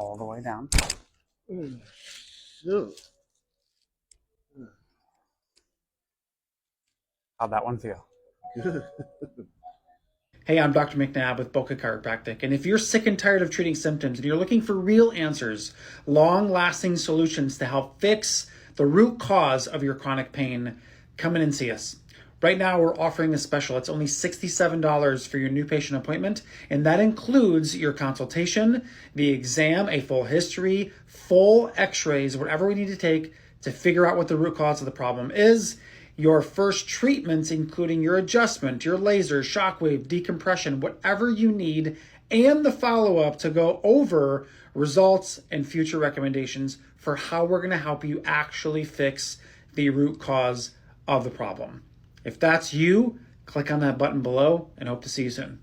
all the way down. So, How'd that one feel? good. Hey, I'm Dr. McNabb with Boca Chiropractic, and if you're sick and tired of treating symptoms and you're looking for real answers, long-lasting solutions to help fix the root cause of your chronic pain, come in and see us. Right now, we're offering a special. It's only $67 for your new patient appointment, and that includes your consultation, the exam, a full history, full x-rays, whatever we need to take to figure out what the root cause of the problem is, your first treatments, including your adjustment, your laser, shockwave, decompression, whatever you need, and the follow-up to go over results and future recommendations for how we're going to help you actually fix the root cause of the problem. If that's you, click on that button below and hope to see you soon.